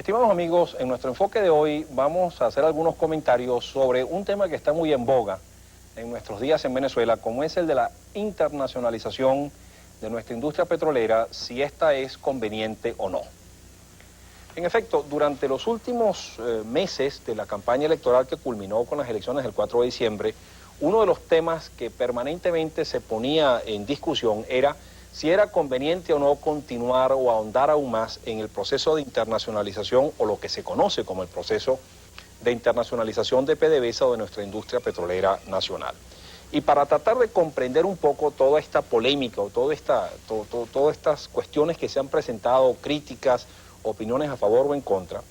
Estimados amigos, en nuestro enfoque de hoy vamos a hacer algunos comentarios sobre un tema que está muy en boga en nuestros días en Venezuela, como es el de la internacionalización de nuestra industria petrolera, si esta es conveniente o no. En efecto, durante los últimos meses de la campaña electoral que culminó con las elecciones del 4 de diciembre, uno de los temas que permanentemente se ponía en discusión era si era conveniente o no continuar o ahondar aún más en el proceso de internacionalización o lo que se conoce como el proceso de internacionalización de PDVSA o de nuestra industria petrolera nacional. Y para tratar de comprender un poco toda esta polémica o todas estas cuestiones que se han presentado, críticas, opiniones a favor o en contra,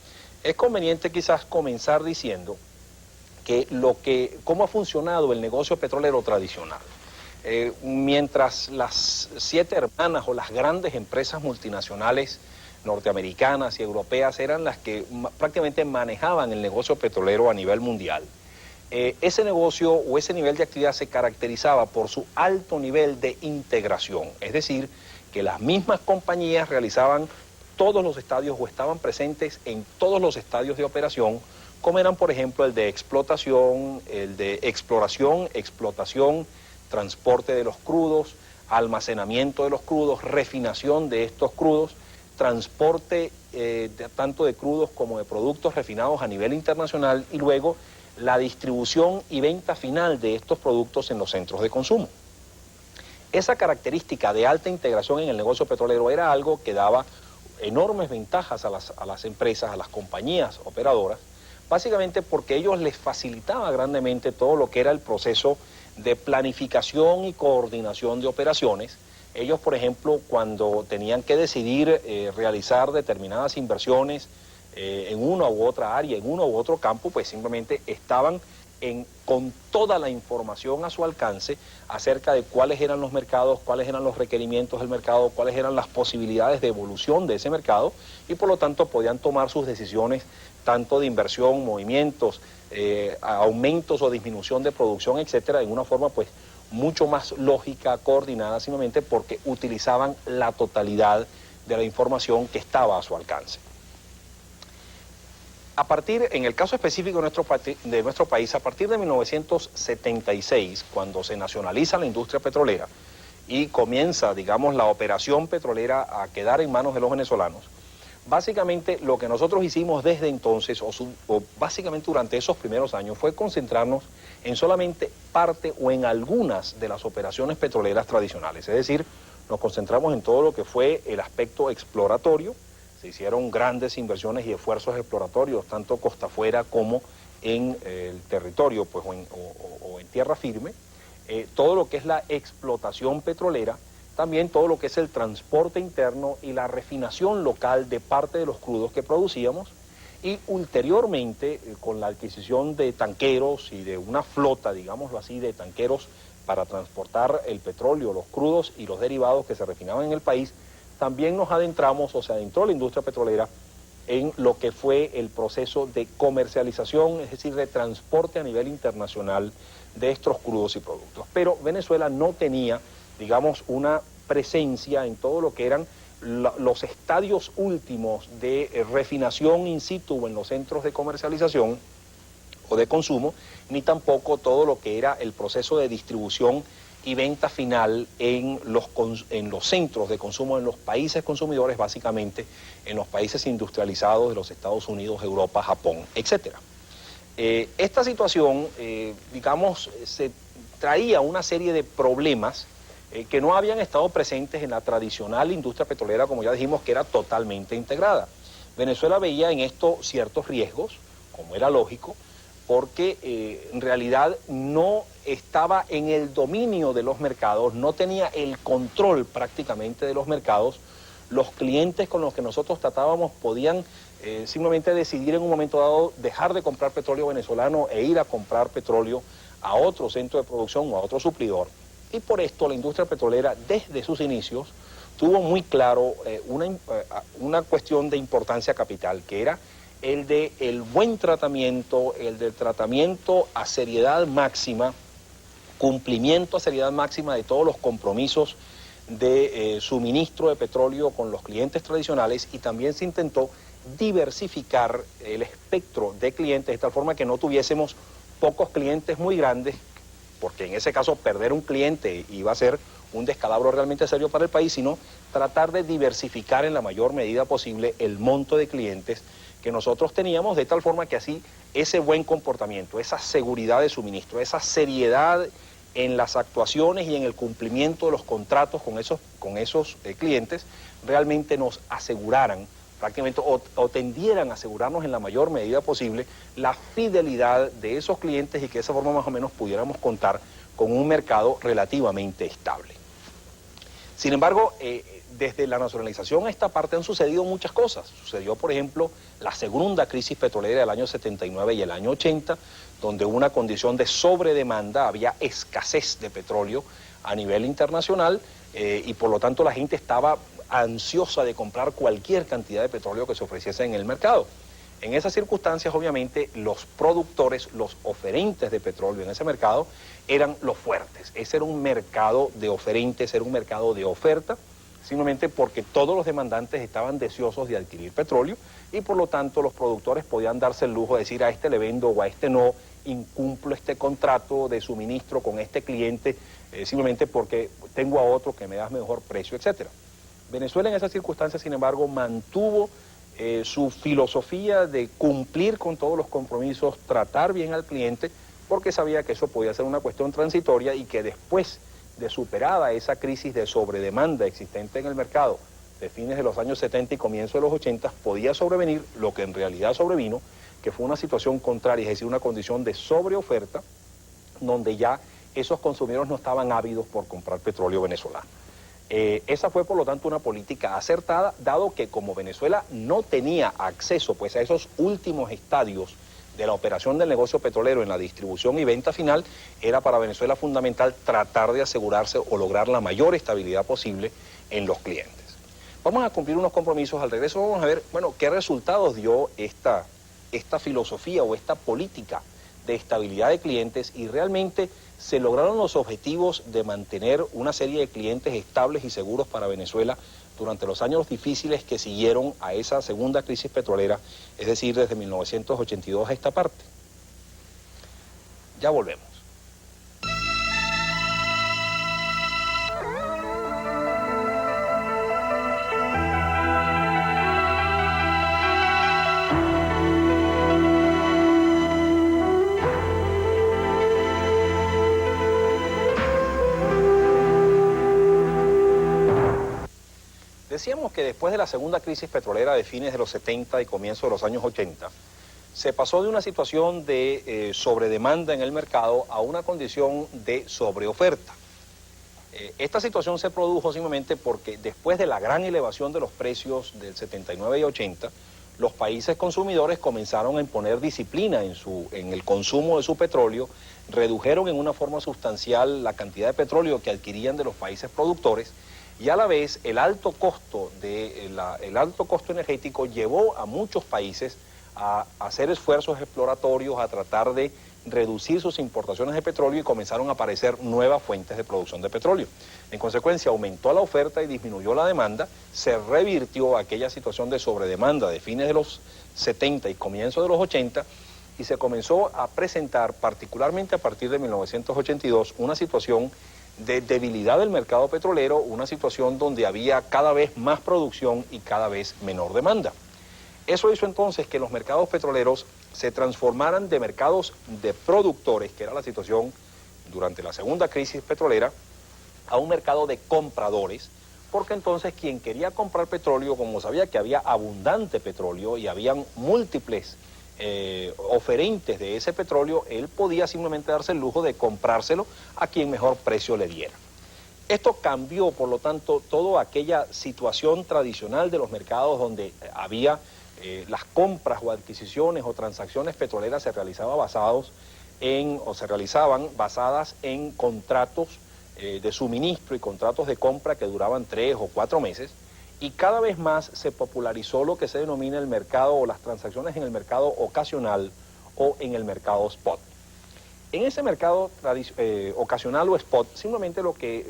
es conveniente quizás comenzar diciendo que cómo ha funcionado el negocio petrolero tradicional. Mientras las 7 hermanas o las grandes empresas multinacionales norteamericanas y europeas eran las que prácticamente manejaban el negocio petrolero a nivel mundial, ese negocio o ese nivel de actividad se caracterizaba por su alto nivel de integración, es decir, que las mismas compañías realizaban todos los estadios o estaban presentes en todos los estadios de operación, como eran, por ejemplo, el de explotación, el de exploración, explotación, transporte de los crudos, almacenamiento de los crudos, refinación de estos crudos, transporte tanto de crudos como de productos refinados a nivel internacional y luego la distribución y venta final de estos productos en los centros de consumo. Esa característica de alta integración en el negocio petrolero era algo que daba enormes ventajas a las empresas, a las compañías operadoras, básicamente porque ellos les facilitaba grandemente todo lo que era el proceso de planificación y coordinación de operaciones. Ellos, por ejemplo, cuando tenían que decidir realizar determinadas inversiones en una u otra área, en uno u otro campo, pues simplemente estaban con toda la información a su alcance acerca de cuáles eran los mercados, cuáles eran los requerimientos del mercado, cuáles eran las posibilidades de evolución de ese mercado y por lo tanto podían tomar sus decisiones tanto de inversión, movimientos, aumentos o disminución de producción, etcétera, en una forma pues mucho más lógica, coordinada, simplemente porque utilizaban la totalidad de la información que estaba a su alcance. En el caso específico de nuestro país, a partir de 1976, cuando se nacionaliza la industria petrolera y comienza, digamos, la operación petrolera a quedar en manos de los venezolanos, básicamente lo que nosotros hicimos desde entonces, o básicamente durante esos primeros años, fue concentrarnos en solamente parte o en algunas de las operaciones petroleras tradicionales. Es decir, nos concentramos en todo lo que fue el aspecto exploratorio. Se hicieron grandes inversiones y esfuerzos exploratorios, tanto costa afuera como en el territorio, pues, o en tierra firme. Todo lo que es la explotación petrolera, también todo lo que es el transporte interno y la refinación local de parte de los crudos que producíamos, y ulteriormente, con la adquisición de tanqueros y de una flota, digámoslo así, de tanqueros para transportar el petróleo, los crudos y los derivados que se refinaban en el país, también nos adentramos, o se adentró la industria petrolera en lo que fue el proceso de comercialización, es decir, de transporte a nivel internacional de estos crudos y productos. Pero Venezuela no tenía, digamos, una presencia en todo lo que eran los estadios últimos de refinación in situ en los centros de comercialización o de consumo, ni tampoco todo lo que era el proceso de distribución y venta final en los centros de consumo, en los países consumidores, básicamente en los países industrializados de los Estados Unidos, Europa, Japón, etc. Esta situación, digamos, se traía una serie de problemas que no habían estado presentes en la tradicional industria petrolera, como ya dijimos, que era totalmente integrada. Venezuela veía en esto ciertos riesgos, como era lógico, porque en realidad no estaba en el dominio de los mercados, no tenía el control prácticamente de los mercados. Los clientes con los que nosotros tratábamos podían simplemente decidir en un momento dado dejar de comprar petróleo venezolano e ir a comprar petróleo a otro centro de producción o a otro suplidor. Y por esto la industria petrolera desde sus inicios tuvo muy claro una cuestión de importancia capital, que era el de el buen tratamiento, el del tratamiento a seriedad máxima, cumplimiento a seriedad máxima de todos los compromisos de suministro de petróleo con los clientes tradicionales, y también se intentó diversificar el espectro de clientes de tal forma que no tuviésemos pocos clientes muy grandes, porque en ese caso perder un cliente iba a ser un descalabro realmente serio para el país, sino tratar de diversificar en la mayor medida posible el monto de clientes que nosotros teníamos, de tal forma que así ese buen comportamiento, esa seguridad de suministro, esa seriedad en las actuaciones y en el cumplimiento de los contratos con esos clientes, realmente nos aseguraran prácticamente o tendieran a asegurarnos en la mayor medida posible la fidelidad de esos clientes y que de esa forma más o menos pudiéramos contar con un mercado relativamente estable. Sin embargo, desde la nacionalización a esta parte han sucedido muchas cosas. Sucedió, por ejemplo, la segunda crisis petrolera del año 79 y el año 80, donde hubo una condición de sobredemanda, había escasez de petróleo a nivel internacional y por lo tanto la gente estaba ansiosa de comprar cualquier cantidad de petróleo que se ofreciese en el mercado. En esas circunstancias, obviamente, los productores, los oferentes de petróleo en ese mercado eran los fuertes. Ese era un mercado de oferentes, era un mercado de oferta, simplemente porque todos los demandantes estaban deseosos de adquirir petróleo y por lo tanto los productores podían darse el lujo de decir a este le vendo o a este no, incumplo este contrato de suministro con este cliente simplemente porque tengo a otro que me da mejor precio, etcétera. Venezuela en esas circunstancias, sin embargo, mantuvo su filosofía de cumplir con todos los compromisos, tratar bien al cliente, porque sabía que eso podía ser una cuestión transitoria y que después de superada esa crisis de sobredemanda existente en el mercado de fines de los años 70 y comienzo de los 80, podía sobrevenir lo que en realidad sobrevino, que fue una situación contraria, es decir, una condición de sobreoferta, donde ya esos consumidores no estaban ávidos por comprar petróleo venezolano. Esa fue por lo tanto una política acertada, dado que como Venezuela no tenía acceso pues a esos últimos estadios de la operación del negocio petrolero en la distribución y venta final, era para Venezuela fundamental tratar de asegurarse o lograr la mayor estabilidad posible en los clientes. Vamos a cumplir unos compromisos. Al regreso vamos a ver, bueno, qué resultados dio esta filosofía o esta política de estabilidad de clientes y realmente se lograron los objetivos de mantener una serie de clientes estables y seguros para Venezuela durante los años difíciles que siguieron a esa segunda crisis petrolera, es decir, desde 1982 a esta parte. Ya volvemos. Decíamos que después de la segunda crisis petrolera de fines de los 70 y comienzo de los años 80, se pasó de una situación de sobredemanda en el mercado a una condición de sobreoferta. Esta situación se produjo simplemente porque después de la gran elevación de los precios del 79 y 80, los países consumidores comenzaron a imponer disciplina en el consumo de su petróleo, redujeron en una forma sustancial la cantidad de petróleo que adquirían de los países productores, y a la vez el alto costo energético llevó a muchos países a hacer esfuerzos exploratorios, a tratar de reducir sus importaciones de petróleo y comenzaron a aparecer nuevas fuentes de producción de petróleo. En consecuencia, aumentó la oferta y disminuyó la demanda, se revirtió aquella situación de sobredemanda de fines de los 70 y comienzo de los 80 y se comenzó a presentar, particularmente a partir de 1982, una situación de debilidad del mercado petrolero, una situación donde había cada vez más producción y cada vez menor demanda. Eso hizo entonces que los mercados petroleros se transformaran de mercados de productores, que era la situación durante la segunda crisis petrolera, a un mercado de compradores, porque entonces quien quería comprar petróleo, como sabía que había abundante petróleo y habían múltiples oferentes de ese petróleo, él podía simplemente darse el lujo de comprárselo a quien mejor precio le diera. Esto cambió, por lo tanto, toda aquella situación tradicional de los mercados donde había las compras o adquisiciones o transacciones petroleras se realizaban basadas en contratos de suministro y contratos de compra que duraban 3 o 4 meses. Y cada vez más se popularizó lo que se denomina el mercado o las transacciones en el mercado ocasional o en el mercado spot. En ese mercado ocasional o spot, simplemente lo que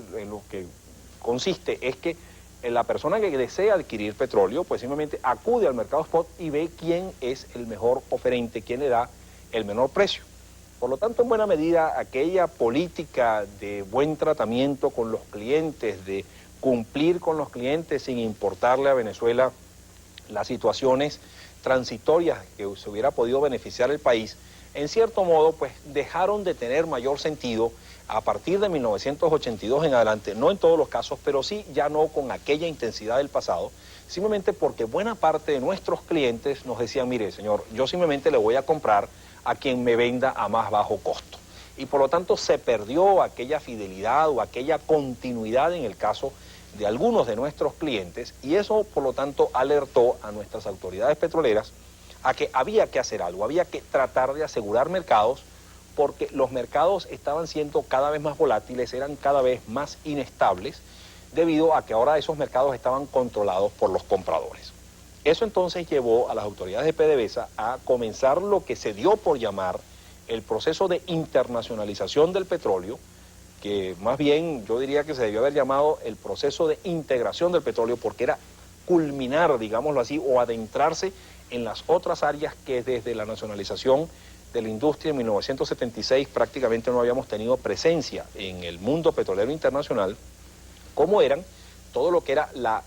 consiste es que la persona que desea adquirir petróleo, pues simplemente acude al mercado spot y ve quién es el mejor oferente, quién le da el menor precio. Por lo tanto, en buena medida, aquella política de buen tratamiento con los clientes, de cumplir con los clientes sin importarle a Venezuela las situaciones transitorias que se hubiera podido beneficiar el país, en cierto modo, pues dejaron de tener mayor sentido a partir de 1982 en adelante, no en todos los casos, pero sí ya no con aquella intensidad del pasado, simplemente porque buena parte de nuestros clientes nos decían, mire señor, yo simplemente le voy a comprar a quien me venda a más bajo costo. Y por lo tanto se perdió aquella fidelidad o aquella continuidad en el caso de algunos de nuestros clientes, y eso por lo tanto alertó a nuestras autoridades petroleras a que había que hacer algo, había que tratar de asegurar mercados, porque los mercados estaban siendo cada vez más volátiles, eran cada vez más inestables, debido a que ahora esos mercados estaban controlados por los compradores. Eso entonces llevó a las autoridades de PDVSA a comenzar lo que se dio por llamar el proceso de internacionalización del petróleo, que más bien yo diría que se debió haber llamado el proceso de integración del petróleo, porque era culminar, digámoslo así, o adentrarse en las otras áreas que desde la nacionalización de la industria en 1976 prácticamente no habíamos tenido presencia en el mundo petrolero internacional, como eran todo lo que era la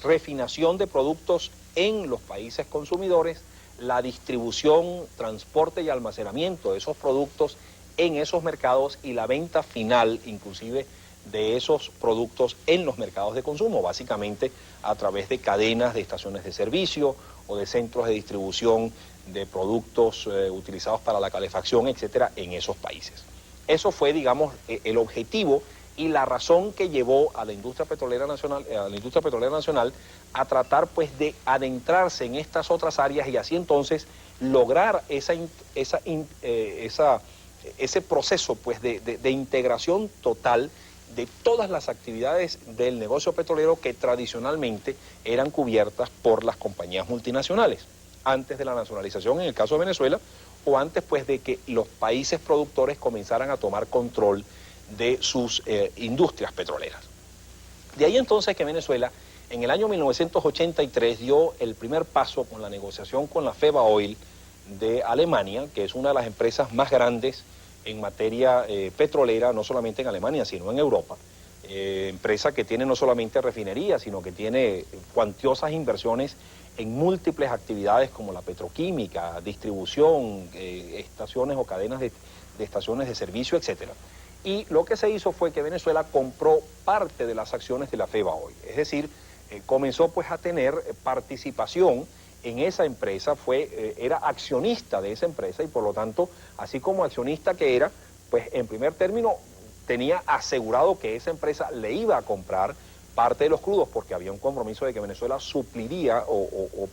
refinación de productos en los países consumidores, la distribución, transporte y almacenamiento de esos productos en esos mercados y la venta final, inclusive, de esos productos en los mercados de consumo, básicamente a través de cadenas de estaciones de servicio o de centros de distribución de productos utilizados para la calefacción, etcétera, en esos países. Eso fue, digamos, el objetivo y la razón que llevó a la industria petrolera nacional, a tratar pues de adentrarse en estas otras áreas y así entonces lograr ese proceso pues de integración total de todas las actividades del negocio petrolero que tradicionalmente eran cubiertas por las compañías multinacionales, antes de la nacionalización en el caso de Venezuela, o antes pues de que los países productores comenzaran a tomar control de sus industrias petroleras. De ahí entonces que Venezuela en el año 1983 dio el primer paso con la negociación con la FEBA Oil de Alemania, que es una de las empresas más grandes en materia petrolera, no solamente en Alemania, sino en Europa. Empresa que tiene no solamente refinerías, sino que tiene cuantiosas inversiones en múltiples actividades como la petroquímica, distribución, estaciones o cadenas de estaciones de servicio, etcétera. Y lo que se hizo fue que Venezuela compró parte de las acciones de la FEBA Oil, es decir, comenzó pues a tener participación en esa empresa, era accionista de esa empresa y por lo tanto, así como accionista que era, pues en primer término tenía asegurado que esa empresa le iba a comprar parte de los crudos porque había un compromiso de que Venezuela supliría o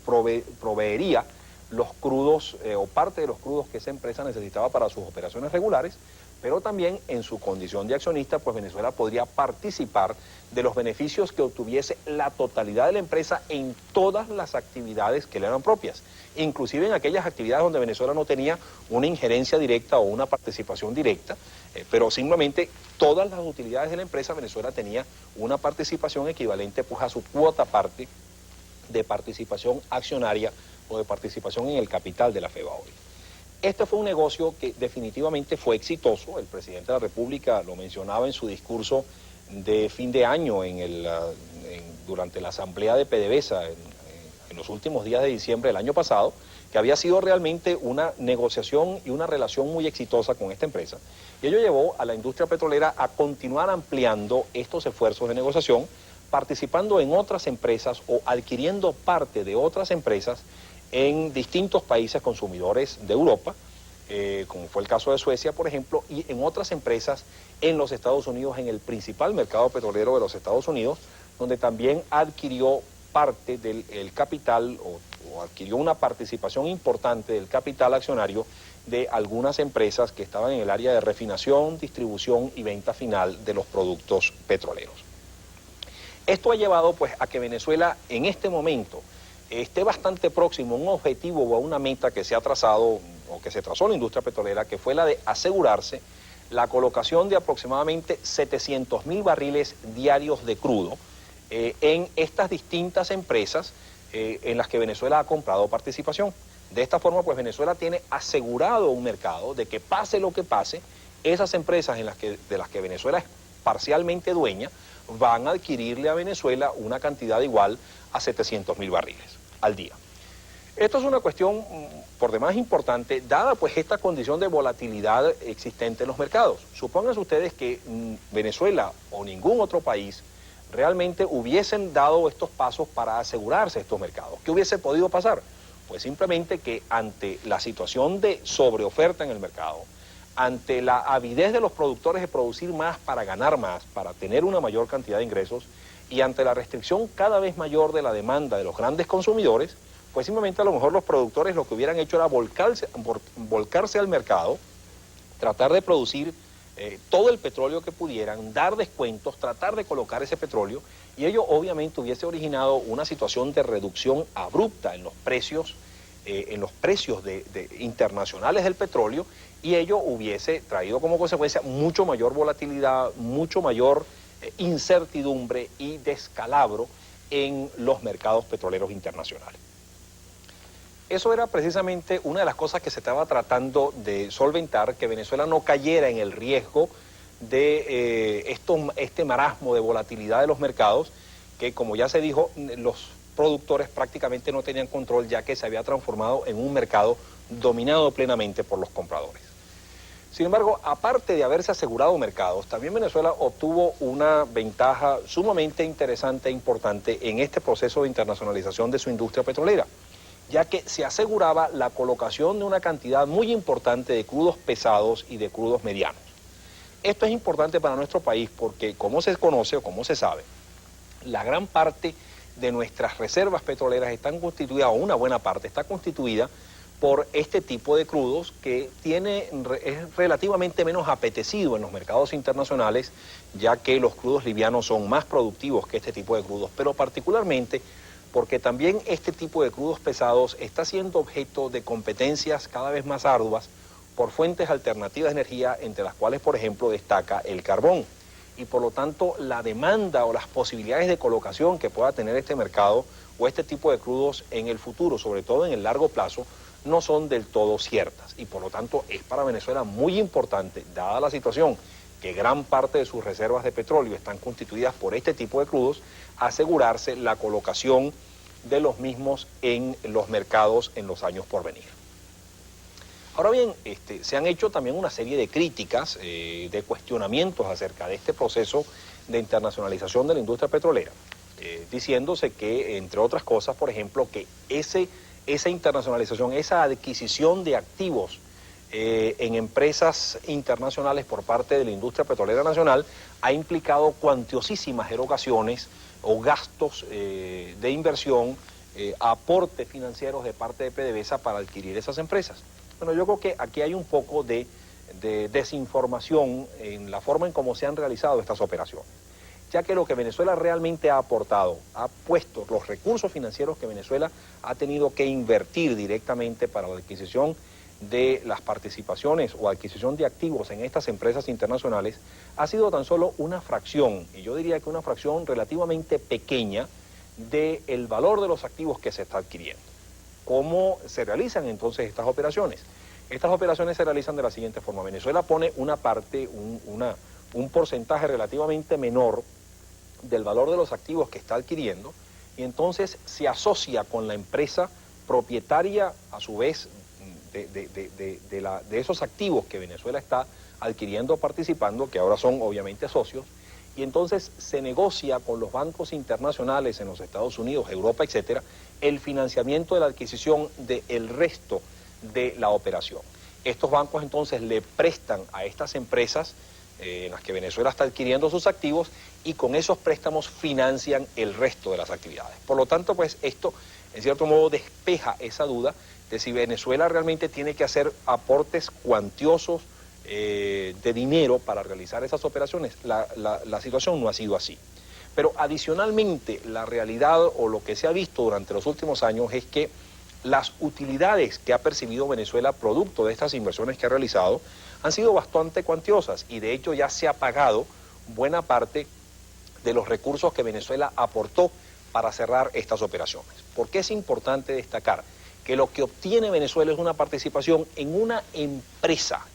proveería los crudos o parte de los crudos que esa empresa necesitaba para sus operaciones regulares, pero también en su condición de accionista, pues Venezuela podría participar de los beneficios que obtuviese la totalidad de la empresa en todas las actividades que le eran propias, inclusive en aquellas actividades donde Venezuela no tenía una injerencia directa o una participación directa, pero simplemente todas las utilidades de la empresa Venezuela tenía una participación equivalente pues a su cuota parte de participación accionaria o de participación en el capital de la FEBA Oil. Este fue un negocio que definitivamente fue exitoso. El presidente de la República lo mencionaba en su discurso de fin de año durante la asamblea de PDVSA en los últimos días de diciembre del año pasado, que había sido realmente una negociación y una relación muy exitosa con esta empresa. Y ello llevó a la industria petrolera a continuar ampliando estos esfuerzos de negociación, participando en otras empresas o adquiriendo parte de otras empresas en distintos países consumidores de Europa, como fue el caso de Suecia, por ejemplo, y en otras empresas en los Estados Unidos, en el principal mercado petrolero de los Estados Unidos, donde también adquirió parte del capital o adquirió una participación importante del capital accionario de algunas empresas que estaban en el área de refinación, distribución y venta final de los productos petroleros. Esto ha llevado pues a que Venezuela en este momento esté bastante próximo a un objetivo o a una meta que se ha trazado o que se trazó la industria petrolera, que fue la de asegurarse la colocación de aproximadamente 700.000 barriles diarios de crudo en estas distintas empresas en las que Venezuela ha comprado participación. De esta forma, pues Venezuela tiene asegurado un mercado de que pase lo que pase, esas empresas de las que Venezuela es parcialmente dueña, van a adquirirle a Venezuela una cantidad igual a 700.000 barriles al día. Esto es una cuestión por demás importante, dada pues esta condición de volatilidad existente en los mercados. Supónganse ustedes que Venezuela o ningún otro país realmente hubiesen dado estos pasos para asegurarse estos mercados. ¿Qué hubiese podido pasar? Pues simplemente que ante la situación de sobreoferta en el mercado, ante la avidez de los productores de producir más para ganar más, para tener una mayor cantidad de ingresos, y ante la restricción cada vez mayor de la demanda de los grandes consumidores, pues simplemente a lo mejor los productores lo que hubieran hecho era volcarse al mercado, tratar de producir todo el petróleo que pudieran, dar descuentos, tratar de colocar ese petróleo, y ello obviamente hubiese originado una situación de reducción abrupta en los precios internacionales del petróleo, y ello hubiese traído como consecuencia mucho mayor volatilidad, mucho mayor incertidumbre y descalabro en los mercados petroleros internacionales. Eso era precisamente una de las cosas que se estaba tratando de solventar, que Venezuela no cayera en el riesgo de este marasmo de volatilidad de los mercados, que como ya se dijo, los productores prácticamente no tenían control, ya que se había transformado en un mercado dominado plenamente por los compradores. Sin embargo, aparte de haberse asegurado mercados, también Venezuela obtuvo una ventaja sumamente interesante e importante en este proceso de internacionalización de su industria petrolera, ya que se aseguraba la colocación de una cantidad muy importante de crudos pesados y de crudos medianos. Esto es importante para nuestro país porque, como se conoce o como se sabe, la gran parte de nuestras reservas petroleras están constituidas, o una buena parte está constituida por este tipo de crudos que es relativamente menos apetecido en los mercados internacionales, ya que los crudos livianos son más productivos que este tipo de crudos, pero particularmente porque también este tipo de crudos pesados está siendo objeto de competencias cada vez más arduas por fuentes alternativas de energía, entre las cuales, por ejemplo, destaca el carbón. Y por lo tanto, la demanda o las posibilidades de colocación que pueda tener este mercado o este tipo de crudos en el futuro, sobre todo en el largo plazo, no son del todo ciertas. Y por lo tanto, es para Venezuela muy importante, dada la situación que gran parte de sus reservas de petróleo están constituidas por este tipo de crudos, asegurarse la colocación de los mismos en los mercados en los años por venir. Ahora bien, se han hecho también una serie de críticas, de cuestionamientos acerca de este proceso de internacionalización de la industria petrolera, diciéndose que, entre otras cosas, por ejemplo, que esa internacionalización, esa adquisición de activos en empresas internacionales por parte de la industria petrolera nacional ha implicado cuantiosísimas erogaciones o gastos de inversión, aportes financieros de parte de PDVSA para adquirir esas empresas. Bueno, yo creo que aquí hay un poco de desinformación en la forma en cómo se han realizado estas operaciones, ya que lo que Venezuela realmente ha aportado, ha puesto los recursos financieros que Venezuela ha tenido que invertir directamente para la adquisición de las participaciones o adquisición de activos en estas empresas internacionales, ha sido tan solo una fracción, y yo diría que una fracción relativamente pequeña del valor de los activos que se está adquiriendo. ¿Cómo se realizan entonces estas operaciones? Estas operaciones se realizan de la siguiente forma. Venezuela pone una parte, un porcentaje relativamente menor del valor de los activos que está adquiriendo, y entonces se asocia con la empresa propietaria, a su vez, de esos activos que Venezuela está adquiriendo, participando, que ahora son obviamente socios, y entonces se negocia con los bancos internacionales en los Estados Unidos, Europa, etcétera, el financiamiento de la adquisición del resto de la operación. Estos bancos entonces le prestan a estas empresas en las que Venezuela está adquiriendo sus activos, y con esos préstamos financian el resto de las actividades. Por lo tanto, pues esto en cierto modo despeja esa duda de si Venezuela realmente tiene que hacer aportes cuantiosos de dinero para realizar esas operaciones. La situación no ha sido así. Pero adicionalmente, la realidad o lo que se ha visto durante los últimos años es que las utilidades que ha percibido Venezuela producto de estas inversiones que ha realizado han sido bastante cuantiosas, y de hecho ya se ha pagado buena parte de los recursos que Venezuela aportó para cerrar estas operaciones. ¿Por qué es importante destacar que lo que obtiene Venezuela es una participación en una empresa,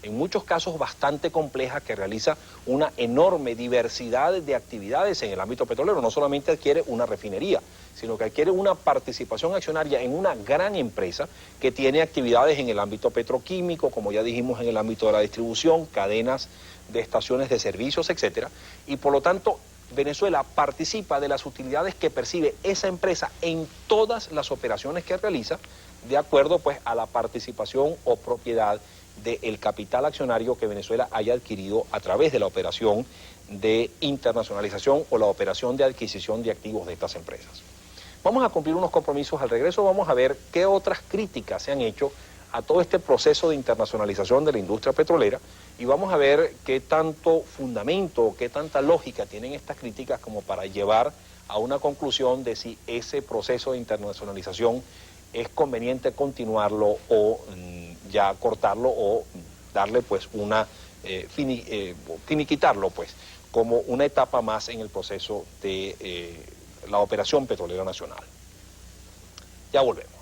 en muchos casos bastante compleja, que realiza una enorme diversidad de actividades en el ámbito petrolero? No solamente adquiere una refinería, sino que adquiere una participación accionaria en una gran empresa que tiene actividades en el ámbito petroquímico, como ya dijimos, en el ámbito de la distribución, cadenas de estaciones de servicios, etcétera, y por lo tanto Venezuela participa de las utilidades que percibe esa empresa en todas las operaciones que realiza, de acuerdo pues a la participación o propiedad del capital accionario que Venezuela haya adquirido a través de la operación de internacionalización o la operación de adquisición de activos de estas empresas. Vamos a cumplir unos compromisos. Al regreso vamos a ver qué otras críticas se han hecho a todo este proceso de internacionalización de la industria petrolera, y vamos a ver qué tanto fundamento, qué tanta lógica tienen estas críticas como para llevar a una conclusión de si ese proceso de internacionalización es conveniente continuarlo o ya cortarlo, o darle pues finiquitarlo pues como una etapa más en el proceso de la operación petrolera nacional. Ya volvemos.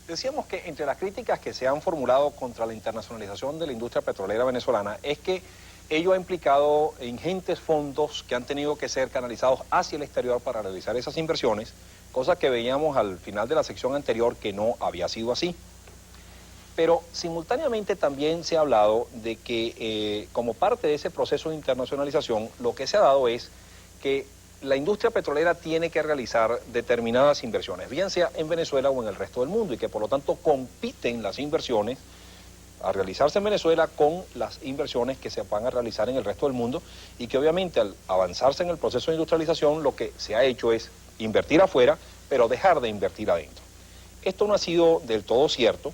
Decíamos que entre las críticas que se han formulado contra la internacionalización de la industria petrolera venezolana es que ello ha implicado ingentes fondos que han tenido que ser canalizados hacia el exterior para realizar esas inversiones, cosa que veíamos al final de la sección anterior que no había sido así. Pero simultáneamente también se ha hablado de que como parte de ese proceso de internacionalización, lo que se ha dado es que la industria petrolera tiene que realizar determinadas inversiones, bien sea en Venezuela o en el resto del mundo, y que por lo tanto compiten las inversiones a realizarse en Venezuela con las inversiones que se van a realizar en el resto del mundo, y que obviamente al avanzarse en el proceso de industrialización lo que se ha hecho es invertir afuera, pero dejar de invertir adentro. Esto no ha sido del todo cierto,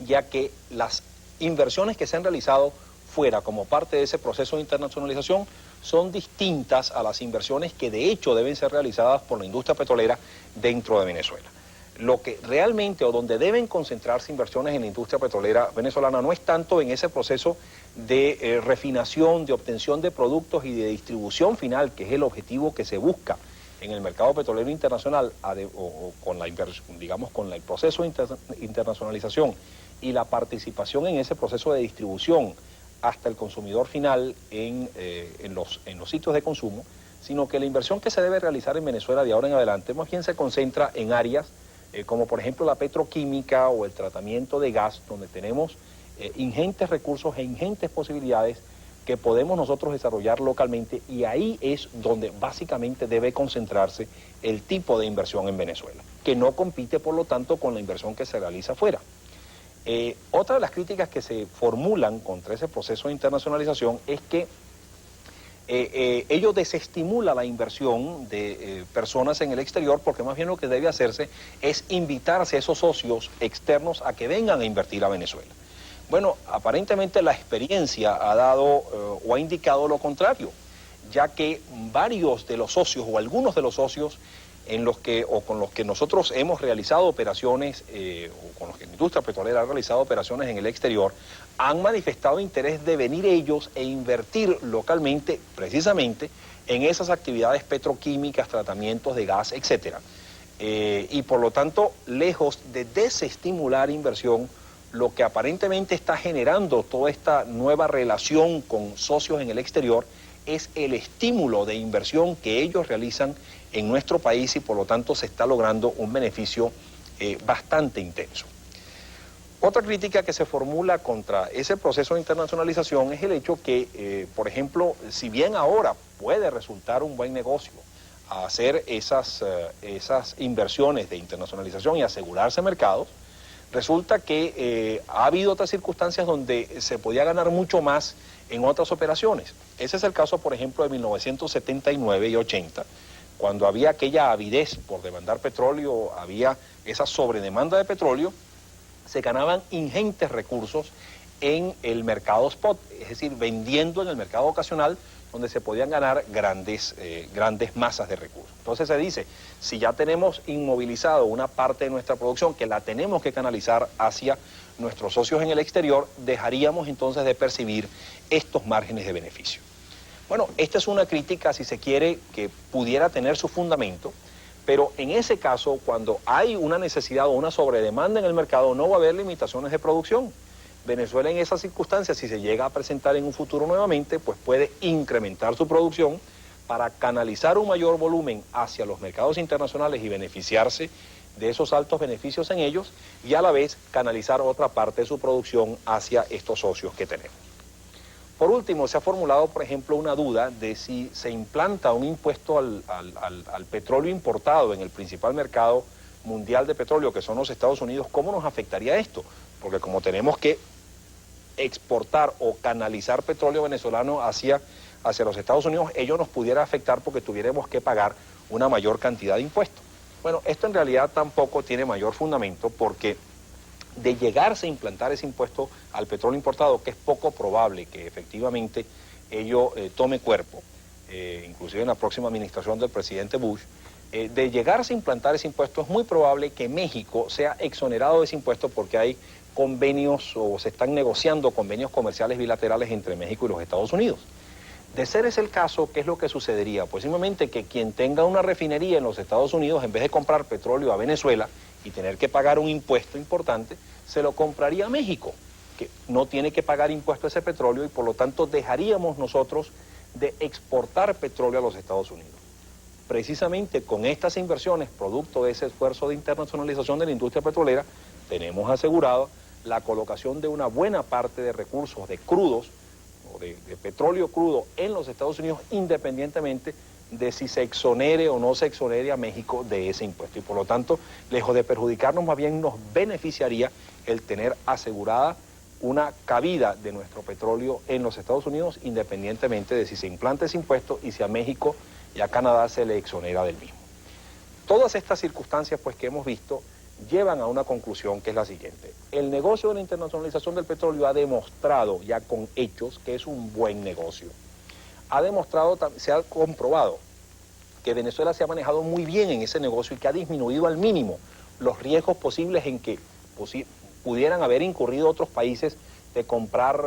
ya que las inversiones que se han realizado fuera como parte de ese proceso de internacionalización son distintas a las inversiones que de hecho deben ser realizadas por la industria petrolera dentro de Venezuela. Lo que realmente, o donde deben concentrarse inversiones en la industria petrolera venezolana, no es tanto en ese proceso de refinación, de obtención de productos y de distribución final, que es el objetivo que se busca en el mercado petrolero internacional, o con la digamos con el proceso de internacionalización y la participación en ese proceso de distribución hasta el consumidor final en los sitios de consumo, sino que la inversión que se debe realizar en Venezuela de ahora en adelante más bien se concentra en áreas como por ejemplo la petroquímica o el tratamiento de gas, donde tenemos ingentes recursos e ingentes posibilidades que podemos nosotros desarrollar localmente, y ahí es donde básicamente debe concentrarse el tipo de inversión en Venezuela, que no compite por lo tanto con la inversión que se realiza afuera. Otra de las críticas que se formulan contra ese proceso de internacionalización es que ello desestimula la inversión de personas en el exterior, porque más bien lo que debe hacerse es invitarse a esos socios externos a que vengan a invertir a Venezuela. Bueno, aparentemente la experiencia ha dado o ha indicado lo contrario, ya que varios de los socios o algunos de los socios con los que nosotros hemos realizado operaciones, o con los que la industria petrolera ha realizado operaciones en el exterior, han manifestado interés de venir ellos e invertir localmente, precisamente, en esas actividades petroquímicas, tratamientos de gas, etcétera. Y por lo tanto, lejos de desestimular inversión, lo que aparentemente está generando toda esta nueva relación con socios en el exterior es el estímulo de inversión que ellos realizan en nuestro país, y por lo tanto se está logrando un beneficio bastante intenso. Otra crítica que se formula contra ese proceso de internacionalización es el hecho que, por ejemplo, si bien ahora puede resultar un buen negocio hacer esas inversiones de internacionalización y asegurarse mercados, resulta que ha habido otras circunstancias donde se podía ganar mucho más en otras operaciones. Ese es el caso, por ejemplo, de 1979 y 80, cuando había aquella avidez por demandar petróleo, había esa sobredemanda de petróleo, se ganaban ingentes recursos en el mercado spot, es decir, vendiendo en el mercado ocasional, donde se podían ganar grandes masas de recursos. Entonces se dice, si ya tenemos inmovilizado una parte de nuestra producción que la tenemos que canalizar hacia nuestros socios en el exterior, dejaríamos entonces de percibir estos márgenes de beneficio. Bueno, esta es una crítica, si se quiere, que pudiera tener su fundamento, pero en ese caso, cuando hay una necesidad o una sobredemanda en el mercado, no va a haber limitaciones de producción. Venezuela en esas circunstancias, si se llega a presentar en un futuro nuevamente, pues puede incrementar su producción para canalizar un mayor volumen hacia los mercados internacionales y beneficiarse de esos altos beneficios en ellos, y a la vez canalizar otra parte de su producción hacia estos socios que tenemos. Por último, se ha formulado, por ejemplo, una duda de si se implanta un impuesto al petróleo importado en el principal mercado mundial de petróleo, que son los Estados Unidos. ¿Cómo nos afectaría esto? Porque como tenemos que exportar o canalizar petróleo venezolano hacia los Estados Unidos, ello nos pudiera afectar porque tuviéramos que pagar una mayor cantidad de impuestos. Bueno, esto en realidad tampoco tiene mayor fundamento, porque de llegarse a implantar ese impuesto al petróleo importado, que es poco probable que efectivamente ello tome cuerpo, inclusive en la próxima administración del presidente Bush, de llegarse a implantar ese impuesto, es muy probable que México sea exonerado de ese impuesto, porque hay convenios o se están negociando convenios comerciales bilaterales entre México y los Estados Unidos. De ser ese el caso, ¿qué es lo que sucedería? Pues simplemente que quien tenga una refinería en los Estados Unidos, en vez de comprar petróleo a Venezuela y tener que pagar un impuesto importante, se lo compraría a México, que no tiene que pagar impuesto a ese petróleo, y por lo tanto dejaríamos nosotros de exportar petróleo a los Estados Unidos. Precisamente con estas inversiones, producto de ese esfuerzo de internacionalización de la industria petrolera, tenemos asegurado la colocación de una buena parte de recursos de crudos o de petróleo crudo en los Estados Unidos, independientemente de si se exonere o no se exonere a México de ese impuesto. Y por lo tanto, lejos de perjudicarnos, más bien nos beneficiaría el tener asegurada una cabida de nuestro petróleo en los Estados Unidos, independientemente de si se implanta ese impuesto y si a México y a Canadá se le exonera del mismo. Todas estas circunstancias, pues, que hemos visto llevan a una conclusión, que es la siguiente: el negocio de la internacionalización del petróleo ha demostrado ya con hechos que es un buen negocio. Ha demostrado, se ha comprobado que Venezuela se ha manejado muy bien en ese negocio y que ha disminuido al mínimo los riesgos posibles en que pudieran haber incurrido otros países de comprar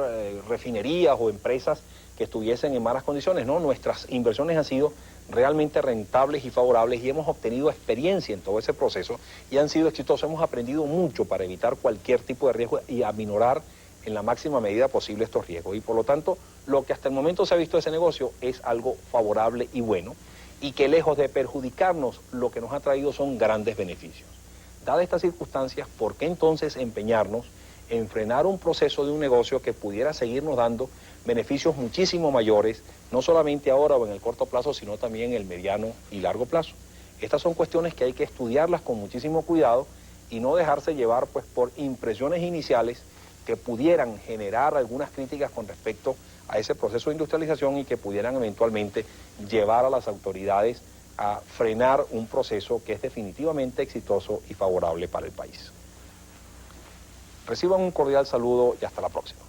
refinerías o empresas que estuviesen en malas condiciones. No, nuestras inversiones han sido realmente rentables y favorables, y hemos obtenido experiencia en todo ese proceso y han sido exitosos. Hemos aprendido mucho para evitar cualquier tipo de riesgo y aminorar en la máxima medida posible estos riesgos, y por lo tanto lo que hasta el momento se ha visto de ese negocio es algo favorable y bueno, y que lejos de perjudicarnos, lo que nos ha traído son grandes beneficios. Dadas estas circunstancias, ¿por qué entonces empeñarnos en frenar un proceso de un negocio que pudiera seguirnos dando beneficios muchísimo mayores, no solamente ahora o en el corto plazo, sino también en el mediano y largo plazo? Estas son cuestiones que hay que estudiarlas con muchísimo cuidado y no dejarse llevar, pues, por impresiones iniciales que pudieran generar algunas críticas con respecto a ese proceso de industrialización y que pudieran eventualmente llevar a las autoridades a frenar un proceso que es definitivamente exitoso y favorable para el país. Reciban un cordial saludo y hasta la próxima.